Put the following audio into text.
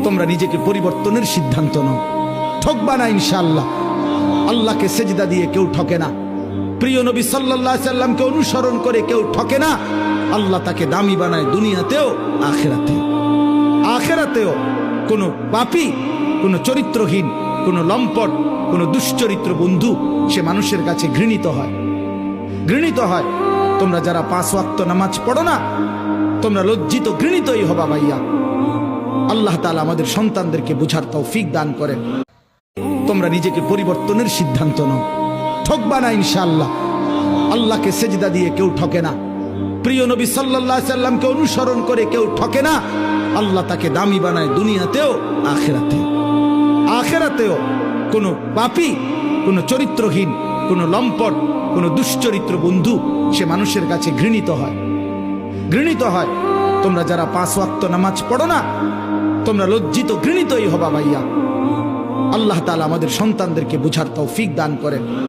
তোমরা নিজেকে পরিবর্তনের সিদ্ধান্ত নাও, ঠকবা না ইনশাআল্লাহ। আল্লাহকে সেজদা দিয়ে কেউ ঠকে না, প্রিয় নবী সাল্লাল্লাহু আলাইহি সাল্লামকে অনুসরণ করে কেউ ঠকে না। আল্লাহ তাকে দামি বানায় দুনিয়াতেও আখিরাতেও। আখিরাতেও কোনো পাপী, কোনো চরিত্রহীন, কোনো লম্পট, কোনো দুশ্চরিত্র বন্ধু সে মানুষের কাছে ঘৃণিত হয়, ঘৃণিত হয়। তোমরা যারা 5 ওয়াক্ত নামাজ পড়ো না, তোমরা লজ্জিত ঘৃণিতই হবা ভাইয়া। আল্লাহ তাআলা আমাদের সন্তানদেরকে বুঝার তৌফিক দান করেন। তোমরা নিজেকে পরিবর্তনের সিদ্ধান্ত নাও, ঠকবা না ইনশাআল্লাহ। আল্লাহকে সেজদা দিয়ে কেউ ঠকে না, প্রিয় নবী সাল্লাল্লাহু আলাইহি সাল্লামকে অনুসরণ করে কেউ ঠকে না। আল্লাহ তাকে দামি বানায় দুনিয়াতেও আখিরাতেও। আখিরাতেও কোনো পাপী, কোনো চরিত্রহীন, কোনো লম্পট, কোনো দুশ্চরিত্র বন্ধু সে মানুষের কাছে ঘৃণিত হয়, ঘৃণিত হয়। তোমরা যারা 5 ওয়াক্ত নামাজ পড়ো না, তোমরা লজ্জিত ঘৃণিতই হবা ভাইয়া। আল্লাহ তাআলা আমাদের সন্তানদেরকে বুঝার তৌফিক দান করেন।